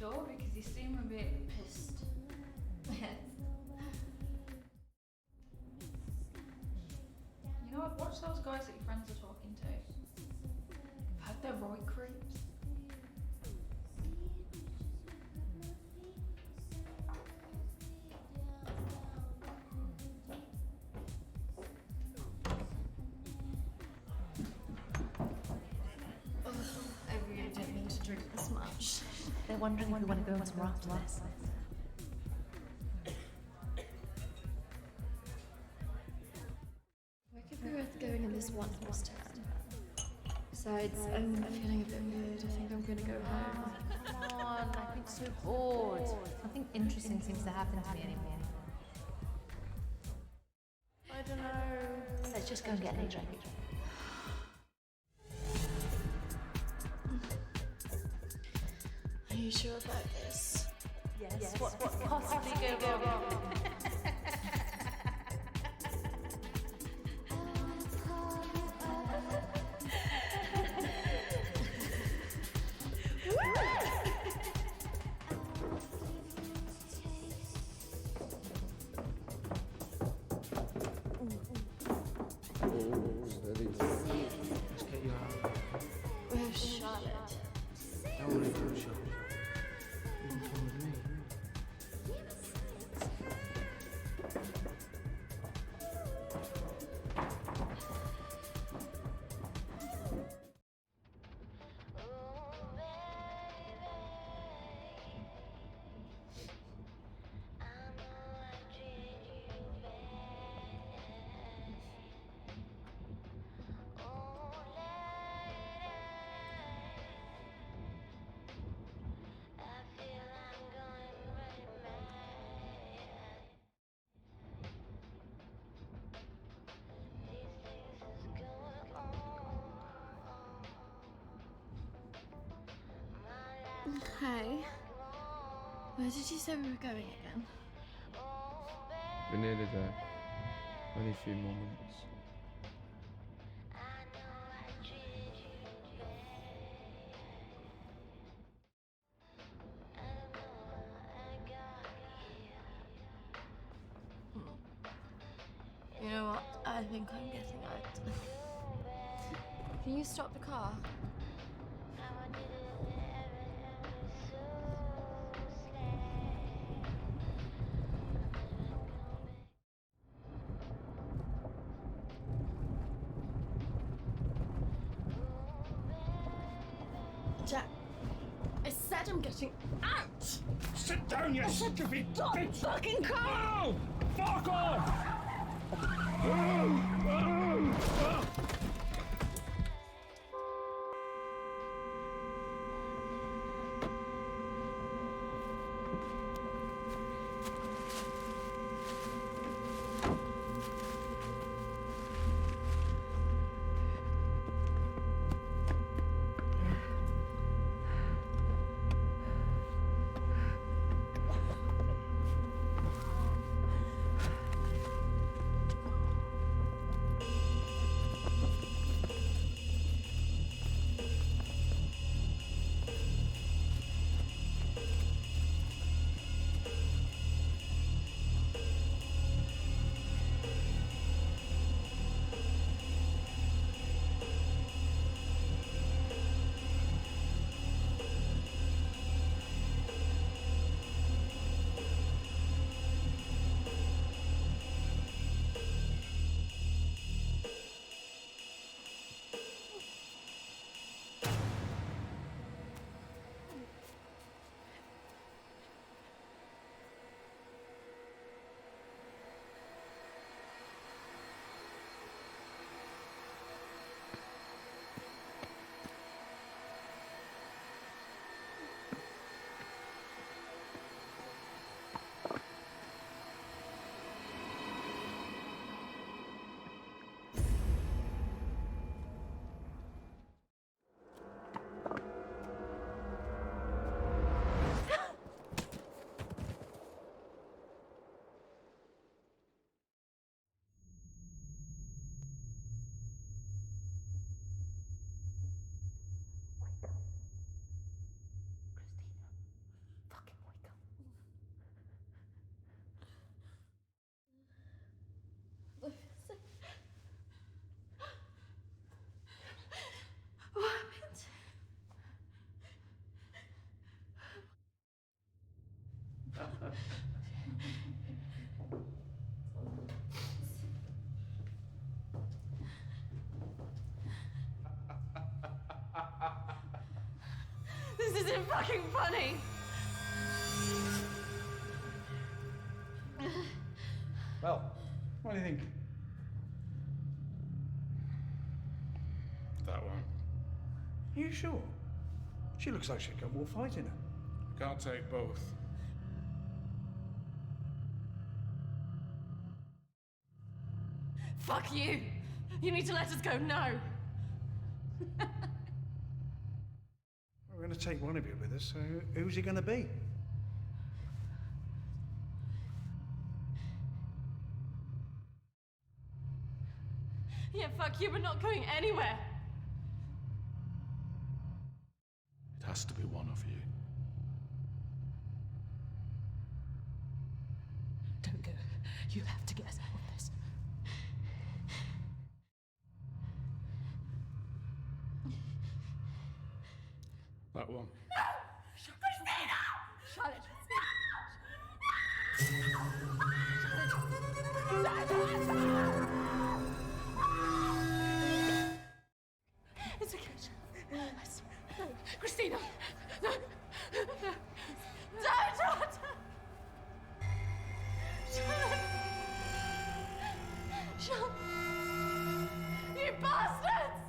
sure? Because you seem a bit pissed. Yes. You know, I've watched those guys that your friends are talking to. I've heard they're right creeps. I really didn't mean to drink this much. They're wondering if we want to go somewhere after this. Where could be worth going in this one horse town? Besides, I'm feeling a bit weird. I think I'm gonna go home. Come on, I've been so bored. Nothing interesting seems to happen to me anymore. I don't know. Let's just go and get a drink. Are you sure about this? Yes. What could possibly go wrong? Let's get you out. Where's Charlotte? Don't worry about Charlotte. You can come with me. Hi. Where did you say we were going again? We're nearly there. Only a few more minutes. You know what? I think I'm getting out. Can you stop the car? Jack, I said I'm getting out! Sit down, you stupid Stop bitch! fucking car! No! Fuck off! isn't fucking funny. Well, what do you think? That one. Are you sure? She looks like she's got more fight in her. Can't take both. Fuck you. You need to let us go now. We're going to take one of you with us, so who's it going to be? Yeah, fuck you, we're not going anywhere. It has to be one of you. Don't go. You have to get us out of this. That one. Kristina! Charlotte. It's okay. I swear. No. Kristina! No! No! Don't! Charlotte! Charlotte! You bastards!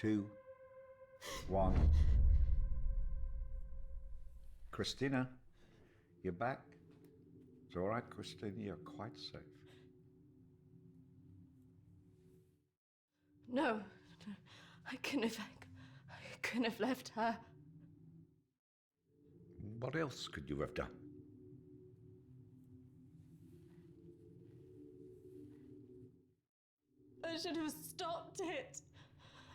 2, 1. Kristina, you're back. It's all right, Kristina, you're quite safe. No, I couldn't have left her. What else could you have done? I should have stopped it.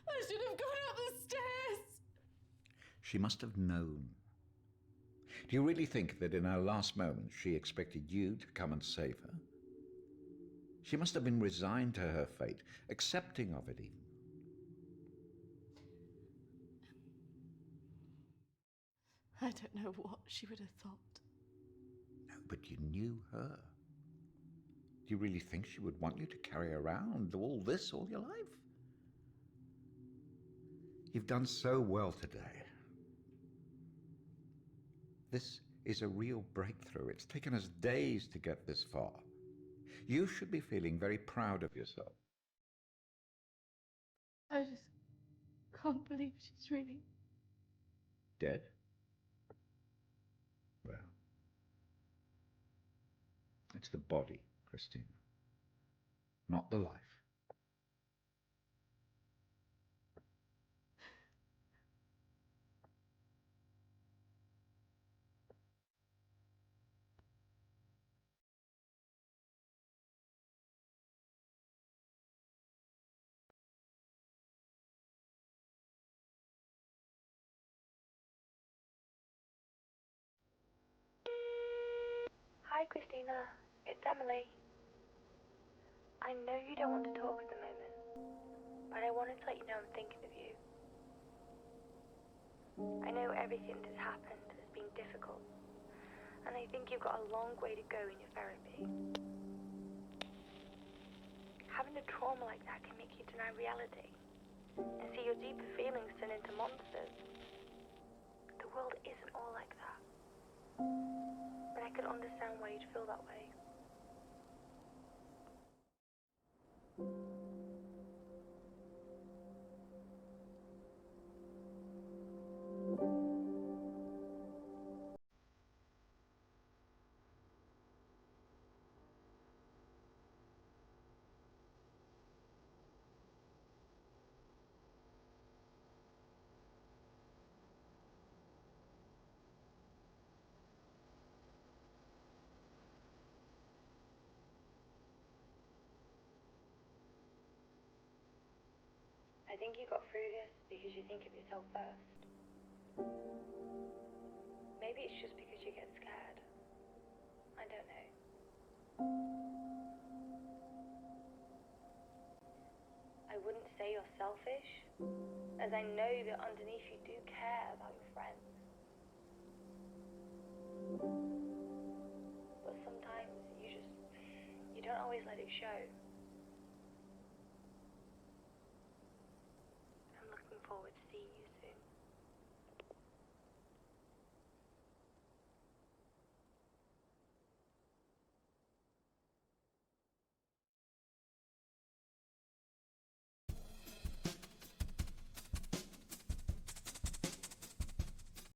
I should have gone up the stairs. She must have known. Do you really think that in her last moments she expected you to come and save her? She must have been resigned to her fate, accepting of it even. I don't know what she would have thought. No, but you knew her. Do you really think she would want you to carry around all this all your life? You've done so well today. This is a real breakthrough. It's taken us days to get this far. You should be feeling very proud of yourself. I just can't believe she's really... Dead? Well, it's the body, Kristina, not the life. Hi, Kristina. It's Emily. I know you don't want to talk at the moment, but I wanted to let you know I'm thinking of you. I know everything that's happened has been difficult, and I think you've got a long way to go in your therapy. Having a trauma like that can make you deny reality and see your deeper feelings turn into monsters. The world isn't all like that. But I could understand why you'd feel that way. I think you got through this because you think of yourself first. Maybe it's just because you get scared. I don't know. I wouldn't say you're selfish, as I know that underneath you do care about your friends. But sometimes you don't always let it show.